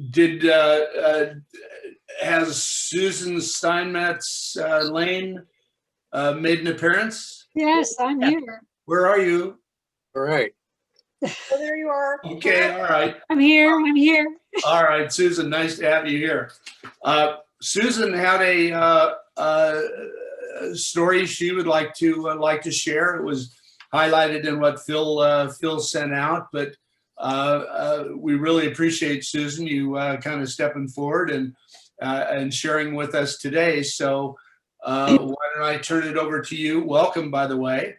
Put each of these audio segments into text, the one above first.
did has Susan Steinmetz Lane made an appearance? Yes, I'm here. Where are you? All right. Oh, there you are. Okay, all right. I'm here. I'm here. All right, Susan, nice to have you here. Susan had a story she would like to share. It was highlighted in what Phil sent out, but we really appreciate, Susan, you kind of stepping forward and sharing with us today. So why don't I turn it over to you? Welcome, by the way.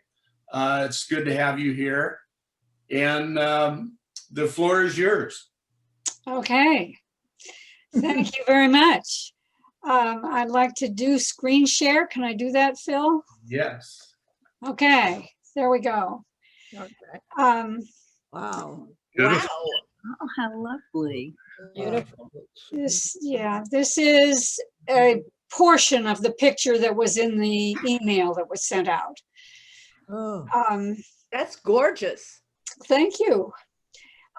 It's good to have you here. And the floor is yours. Okay. Thank you very much. I'd like to do screen share. Can I do that, Phil? Yes. Okay, there we go. Okay. Wow. Wow. Oh, how lovely. Beautiful. This is a portion of the picture that was in the email that was sent out. Oh. That's gorgeous. Thank you.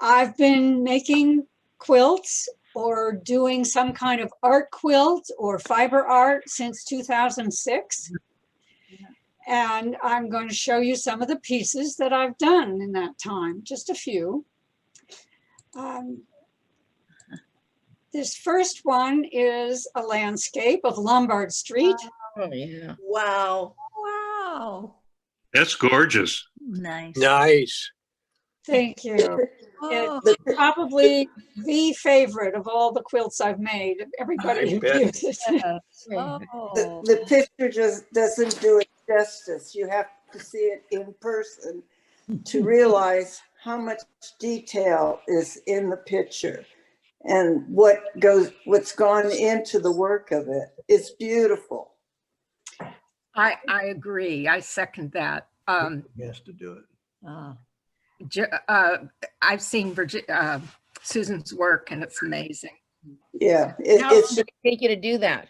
I've been making quilts or doing some kind of art quilt or fiber art since 2006. And I'm going to show you some of the pieces that I've done in that time, just a few. This first one is a landscape of Lombard Street. Oh, yeah. Wow. Wow. That's gorgeous. Nice. Nice. Thank you. Oh, It's probably the favorite of all the quilts I've made. Everybody I bet. reviews it. oh. The picture just doesn't do it justice. You have to see it in person to realize how much detail is in the picture and what's gone into the work of it. It's beautiful. I agree. I second that. He has to do it. I've seen Susan's work and it's amazing. Yeah, How long it's did it take you to do that?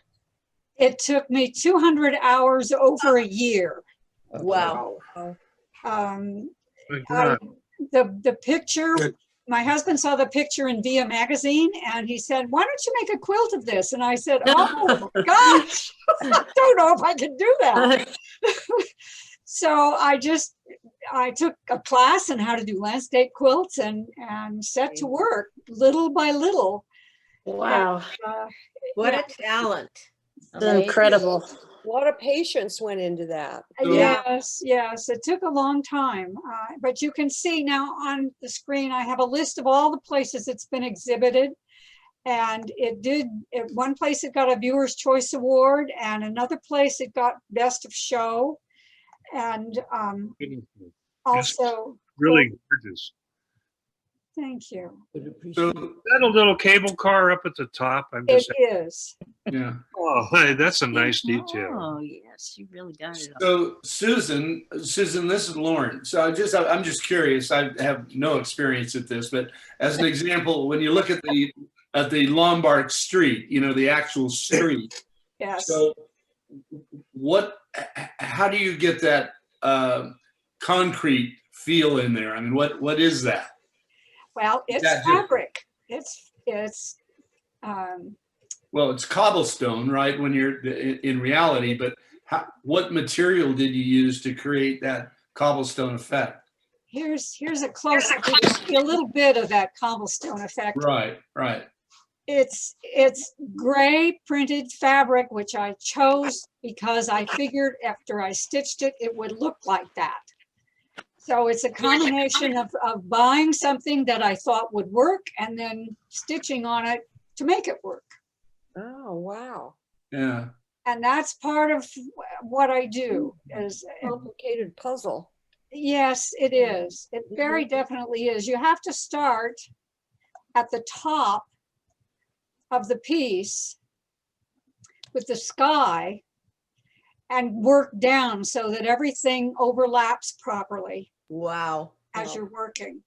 It took me 200 hours over a year. Wow. Um, My God. the picture, Good. my husband saw the picture in Via magazine and he said, why don't you make a quilt of this? And I said, oh gosh, I don't know if I can do that. So I took a class on how to do landscape quilts and set to work little by little. Wow, What yeah. a talent. it's incredible. A lot of patience went into that. Yes, it took a long time, but you can see now on the screen, I have a list of all the places it's been exhibited. And at one place it got a Viewer's Choice Award and another place it got Best of Show. And also, Really gorgeous. thank you. So, That a little cable car up at the top. I'm It just is. yeah. oh, hey, that's a nice detail. Oh, yes, you really got it. So Susan, this is Lauren. So I'm just curious. I have no experience at this, but as an example, when you look at the Lombard Street, the actual street. Yes. So how do you get that concrete feel in there? I mean, what is that? Well, it's That's it. fabric. Well, it's cobblestone, right? When you're in reality, but what material did you use to create that cobblestone effect? Here's a close up. You can see a little bit of that cobblestone effect. Right. It's gray printed fabric, which I chose because I figured after I stitched it, it would look like that. So it's a combination of buying something that I thought would work and then stitching on it to make it work. Oh, wow. Yeah. And that's part of what I do is, Complicated puzzle. yes, it is. It very definitely is. You have to start at the top of the piece with the sky and work down so that everything overlaps properly Wow. as you're working.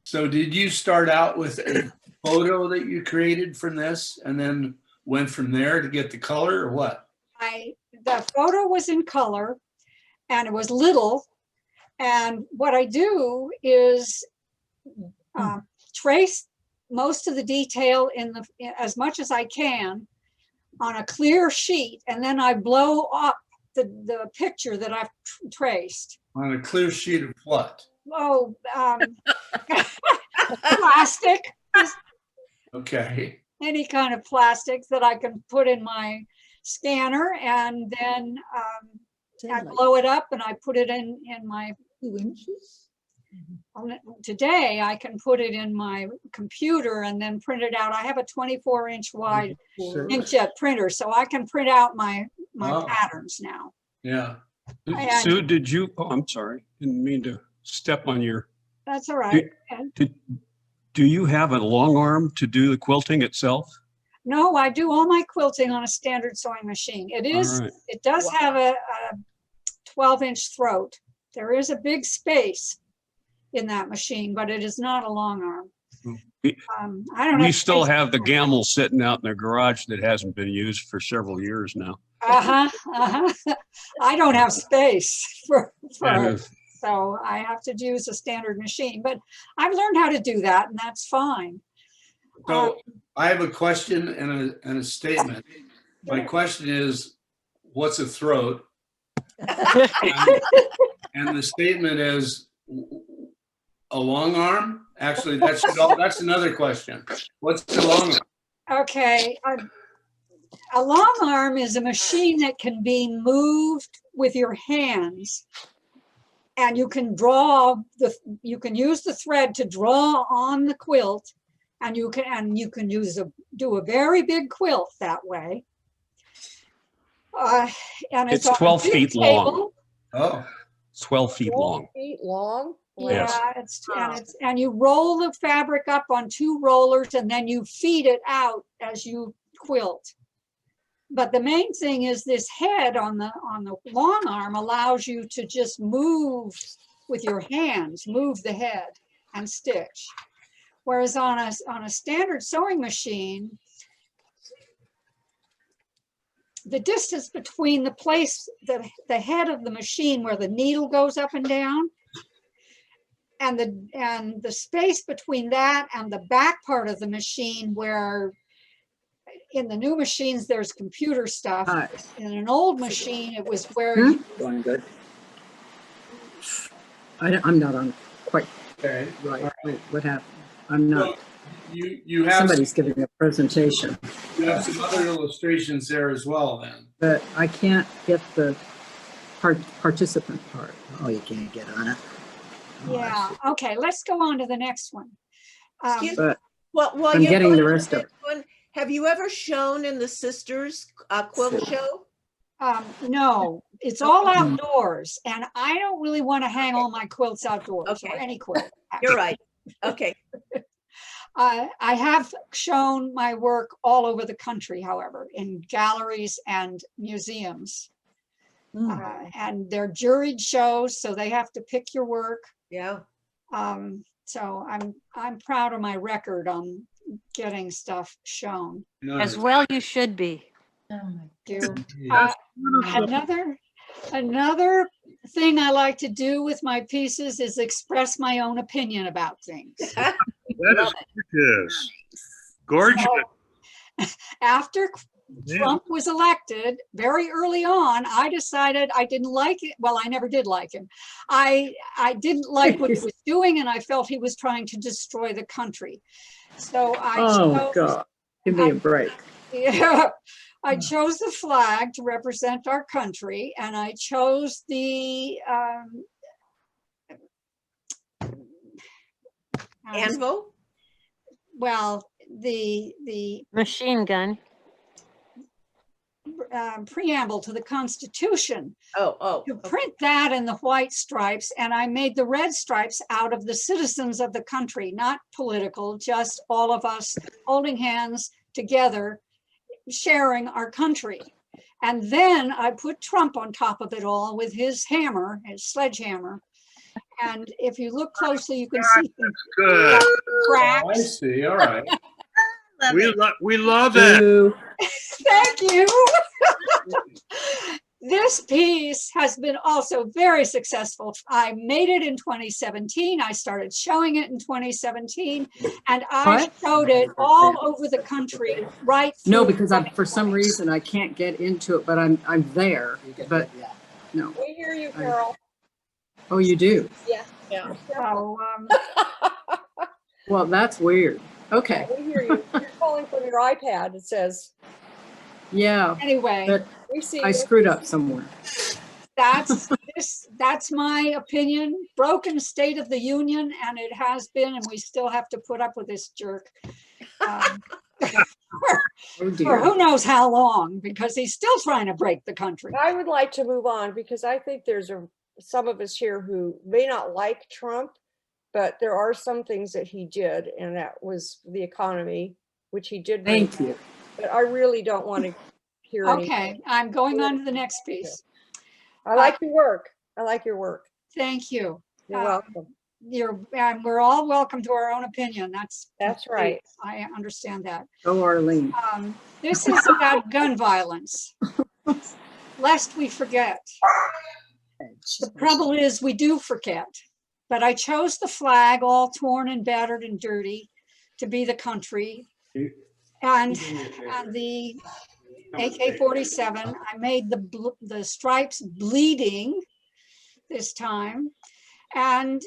So did you start out with a photo that you created from this and then went from there to get the color, or what? The photo was in color and it was little. And what I do is trace most of the detail in the, as much as I can on a clear sheet, and then I blow up the picture that I've traced. On a clear sheet of what? Oh, plastic, Okay. any kind of plastics that I can put in my scanner, and then I blow it up and I put it in my 2 inches. today I can put it in my computer and then print it out. I have a 24-inch wide inkjet printer, so I can print out my Oh. patterns now. Yeah. And- Sue, did you, oh, I'm sorry, didn't mean to step on your, That's all right. do you have a long arm to do the quilting itself? No, I do all my quilting on a standard sewing machine. It is, All right. it does have a 12-inch throat. There is a big space in that machine, but it is not a long arm. We- I don't We have still space. have the Gamble sitting out in the garage that hasn't been used for several years now. I don't have space for And, it, so I have to use a standard machine, but I've learned how to do that, and that's fine. So I have a question and a statement. My question is, what's a throat? And the statement is a long arm? Actually, that's another question. What's the long arm? Okay, a long arm is a machine that can be moved with your hands, and you can you can use the thread to draw on the quilt, and you can do a very big quilt that way. And It's on a 12 big feet long. table. Oh, 12 feet 12 long. feet long? Yes. Yeah, and you roll the fabric up on 2 rollers, and then you feed it out as you quilt. But the main thing is this head on the long arm allows you to just move with your hands, move the head and stitch. Whereas on a standard sewing machine, the distance between the head of the machine where the needle goes up and down, and the space between that and the back part of the machine, where in the new machines there's computer stuff. In an old machine, it was where Going good. I'm not on quite okay. right. Wait, what happened? I'm not. You have Somebody's giving a presentation, some other illustrations there as well then. but I can't get the participant part. Oh, you can't get on it. Oh, I yeah, see. okay, let's go on to the next one. Excuse But Well, I'm you're getting going the to rest of it. one, have you ever shown in the sisters quilt show? No, it's all outdoors, and I don't really want to hang all my quilts outdoors, or Okay. any quilt. You're right. Okay. I have shown my work all over the country, however, in galleries and museums. And they're juried shows, so they have to pick your work. Yeah. So I'm proud of my record on getting stuff shown. As well you should be. Do Yes. another thing I like to do with my pieces is express my own opinion about things. That is gorgeous. Gorgeous. So, after Trump was elected, very early on, I decided I didn't like it. Well, I never did like him. I didn't like what he was doing, and I felt he was trying to destroy the country. So oh God, give me a break. Yeah, I chose the flag to represent our country, and I chose the Anvil? well, the Machine gun. preamble to the Constitution. Oh. To print that in the white stripes, and I made the red stripes out of the citizens of the country, not political, just all of us holding hands together, sharing our country. And then I put Trump on top of it all with his hammer, his sledgehammer. And if you look closely, you can see Good. Oh, I cracks. see. All right. We love it. Boo. Thank you. This piece has been also very successful. I made it in 2017. I started showing it in 2017, and I What? showed it all over the country right through. No, because for some reason I can't get into it, but I'm there. But no. We hear you, Carol. Oh, you do? Yeah. Yeah. So, Well, that's weird. Okay. We hear you. You're calling from your iPad, it says. Yeah. anyway, But We see I you. screwed up somewhere. that's my opinion. Broken State of the Union, and it has been, and we still have to put up with this jerk. Oh For dear. who knows how long, because he's still trying to break the country. I would like to move on because I think there's some of us here who may not like Trump, but there are some things that he did, and that was the economy, which he did. Thank you. But I really don't want to hear any. Okay, I'm going on to the next piece. I like your work. I like your work. Thank you. You're welcome. And we're all welcome to our own opinion. That's right. I understand that. Oh, Arlene. This is about gun violence, lest we forget. The trouble is we do forget, but I chose the flag all torn and battered and dirty to be the country. And the AK-47, I made the stripes bleeding this time. And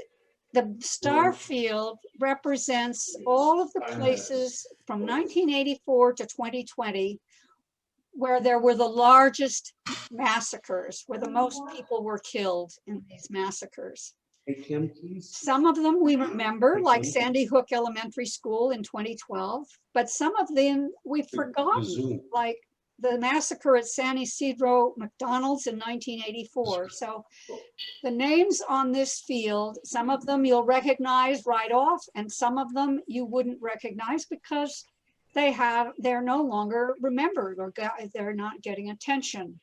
the star field represents all of the places from 1984 to 2020 where there were the largest massacres, where the most people were killed in these massacres. Some of them we remember, like Sandy Hook Elementary School in 2012, but some of them we've forgotten, like the massacre at San Isidro McDonald's in 1984. So the names on this field, some of them you'll recognize right off, and some of them you wouldn't recognize because they're no longer remembered, or they're not getting attention.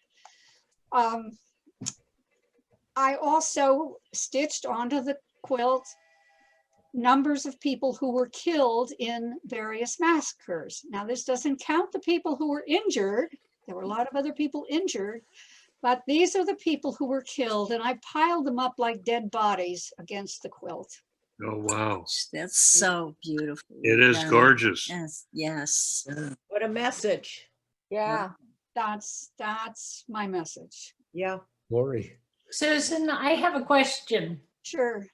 I also stitched onto the quilt numbers of people who were killed in various massacres. Now, this doesn't count the people who were injured. There were a lot of other people injured, but these are the people who were killed, and I piled them up like dead bodies against the quilt. Oh, wow. That's so beautiful. It is gorgeous. Yes, yes. What a message. Yeah. That's my message. Yeah. Lori. Susan, I have a question. Sure.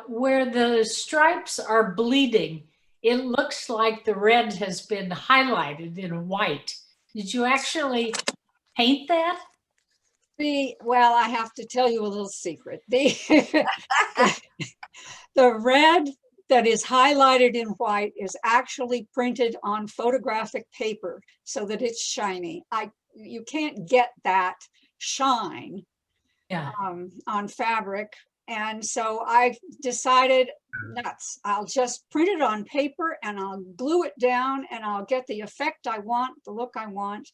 Where the stripes are bleeding, it looks like the red has been highlighted in white. Did you actually paint that? Well, I have to tell you a little secret. The red that is highlighted in white is actually printed on photographic paper so that it's shiny. You can't get that shine on fabric. And so I decided, nuts, I'll just print it on paper and I'll glue it down and I'll get the effect I want, the look I want.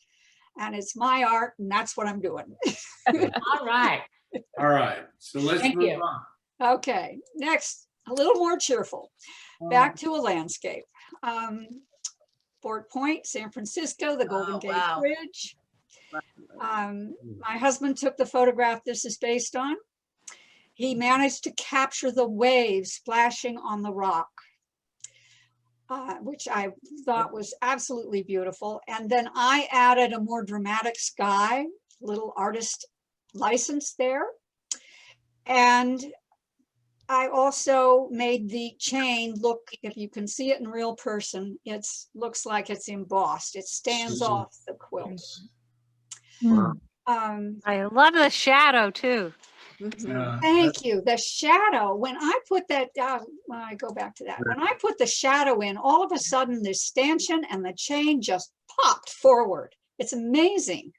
And it's my art, and that's what I'm doing. All right. All right. So let's move on. Okay, next, a little more cheerful. Back to a landscape. Fort Point, San Francisco, the Golden Gate Bridge. My husband took the photograph this is based on. He managed to capture the waves splashing on the rock, which I thought was absolutely beautiful. And then I added a more dramatic sky, little artist license there. And I also made the chain look, if you can see it in real person, it looks like it's embossed. It stands off the quilt. I love the shadow too. Thank you. The shadow, when I put that, when I go back to that, when I put the shadow in, all of a sudden the stanchion and the chain just popped forward. It's amazing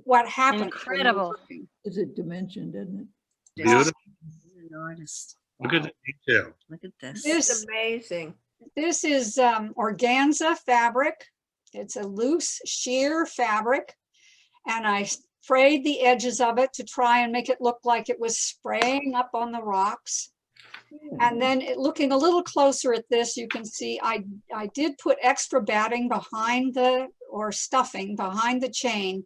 what happened. Incredible. Is it dimensioned, isn't it? Beautiful. Artist. Look at the detail. Look at this. This is amazing. This is organza fabric. It's a loose sheer fabric. And I frayed the edges of it to try and make it look like it was spraying up on the rocks. And then looking a little closer at this, you can see I did put extra batting behind or stuffing behind the chain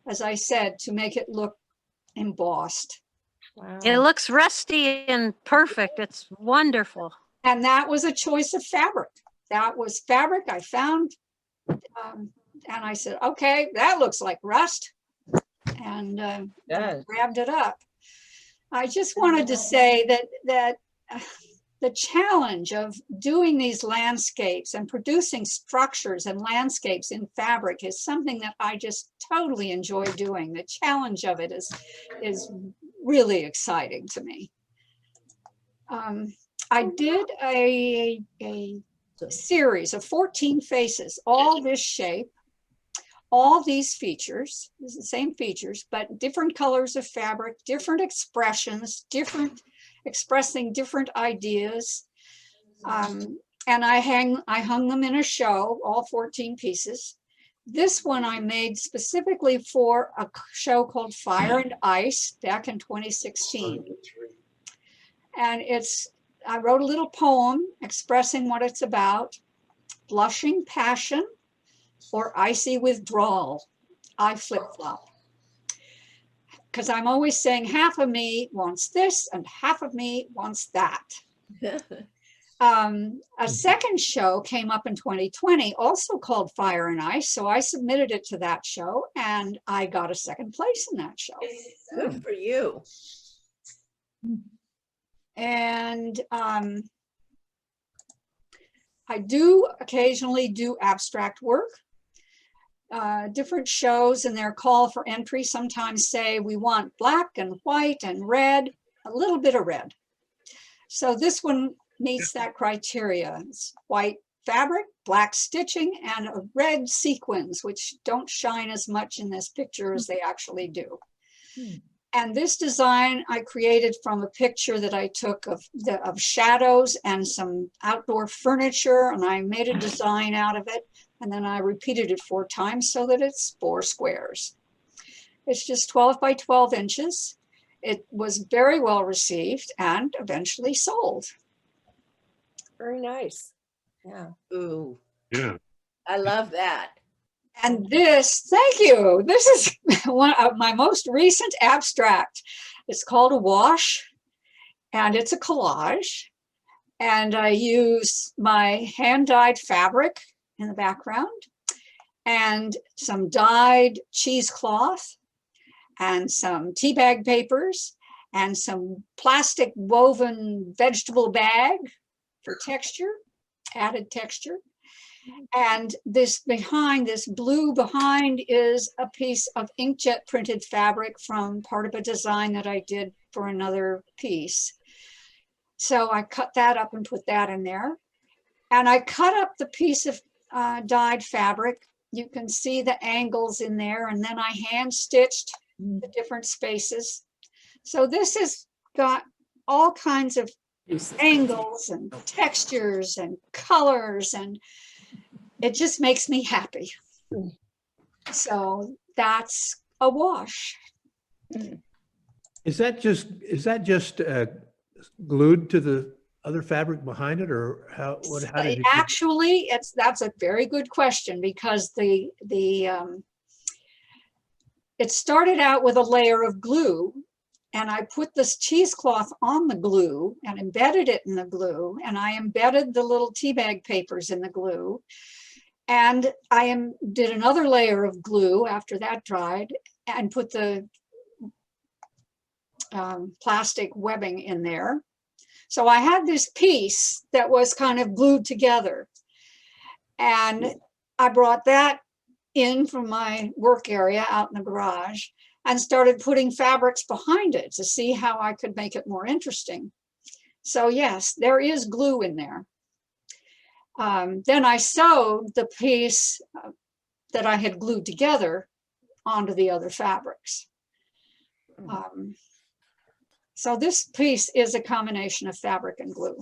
as I said, to make it look embossed. Wow. It looks rusty and perfect. It's wonderful. And that was a choice of fabric. That was fabric I found. And I said, okay, that looks like rust. And I grabbed it up. I just wanted to say that the challenge of doing these landscapes and producing structures and landscapes in fabric is something that I just totally enjoy doing. The challenge of it is really exciting to me. I did a series of 14 faces, all this shape, all these features, the same features, but different colors of fabric, different expressions, expressing different ideas. And I hung them in a show, all 14 pieces. This one I made specifically for a show called Fire and Ice back in 2016. And I wrote a little poem expressing what it's about: blushing passion or icy withdrawal. I flip-flop. Because I'm always saying half of me wants this and half of me wants that. A second show came up in 2020, also called Fire and Ice. So I submitted it to that show and I got a second place in that show. Good for you. And I do occasionally do abstract work. Different shows and their call for entry sometimes say we want black and white and red, a little bit of red. So this one meets that criteria. It's white fabric, black stitching, and a red sequins, which don't shine as much in this picture as they actually do. And this design I created from a picture that I took of shadows and some outdoor furniture, and I made a design out of it. And then I repeated it 4 times so that it's 4 squares. It's just 12 by 12 inches. It was very well received and eventually sold. Very nice. Yeah. Ooh, Yeah. I love that. And this, thank you. This is one of my most recent abstract. It's called a wash, and it's a collage. And I use my hand-dyed fabric in the background and some dyed cheesecloth and some tea bag papers and some plastic woven vegetable bag for texture, added texture. And this blue behind is a piece of inkjet printed fabric from part of a design that I did for another piece. So I cut that up and put that in there. And I cut up the piece of dyed fabric. You can see the angles in there, and then I hand stitched the different spaces. So this has got all kinds of angles and textures and colors, and it just makes me happy. So that's a wash. Is that just glued to the other fabric behind it, or how did you Actually, that's a very good question, because it started out with a layer of glue, and I put this cheesecloth on the glue and embedded it in the glue, and I embedded the little tea bag papers in the glue, and I did another layer of glue after that dried and put the plastic webbing in there. So I had this piece that was kind of glued together, and I brought that in from my work area out in the garage and started putting fabrics behind it to see how I could make it more interesting. So yes, there is glue in there. Then I sewed the piece that I had glued together onto the other fabrics. So this piece is a combination of fabric and glue.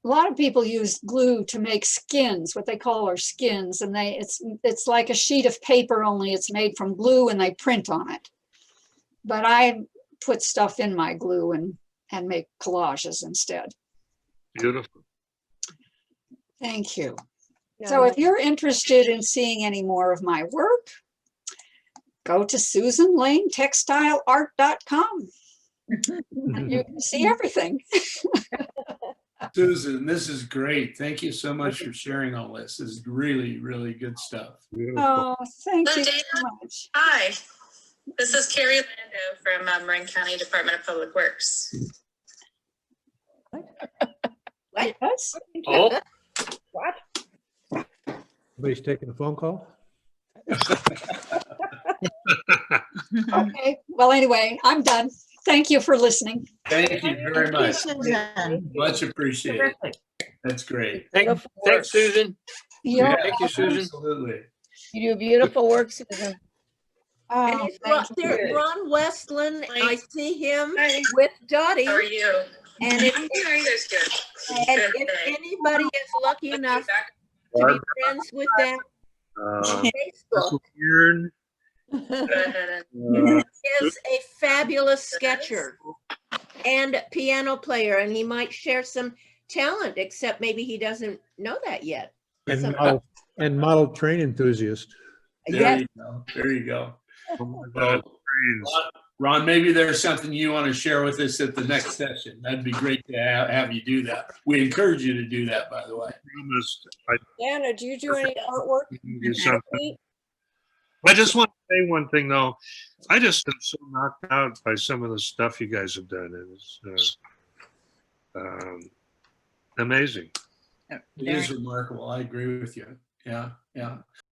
A lot of people use glue to make skins, what they call our skins, and it's like a sheet of paper, only it's made from glue and they print on it. But I put stuff in my glue and make collages instead. Beautiful. Thank you. Yeah, So if you're interested in seeing any more of my work, go to SusanLaneTextileArt.com and you can see everything. Susan, this is great. Thank you so much for sharing all this. This is really, really good stuff. Oh, thank you so much. Hi, this is Carrie Lando from Marin County Department of Public Works. Yes. Oh, What? Somebody's taking a phone call? Okay. Well, anyway, I'm done. Thank you for listening. Thank you very much. Susan. Much appreciated. That's great. Thanks, Susan. Yeah. Thank you, Susan. Absolutely. You do beautiful work, Susan. And Oh, it's Ron, thank you. Ron Westland. I see him Hi. with Dottie. How are you? And if, I'm doing this good. and if anybody is lucky enough to be friends with them on Facebook, Iron, Go ahead and is a fabulous sketcher and piano player, and he might share some talent, except maybe he doesn't know that yet. And model train enthusiast. There Yes. you go. There you go. oh my Well, God, trains. Ron, maybe there's something you want to share with us at the next session. That'd be great to have you do that. We encourage you to do that, by the way. Promised I Dana, do you do any artwork? can do something. I just want to say one thing though. I just am so knocked out by some of the stuff you guys have done. It's amazing. It is remarkable. I agree with you. Yeah, yeah.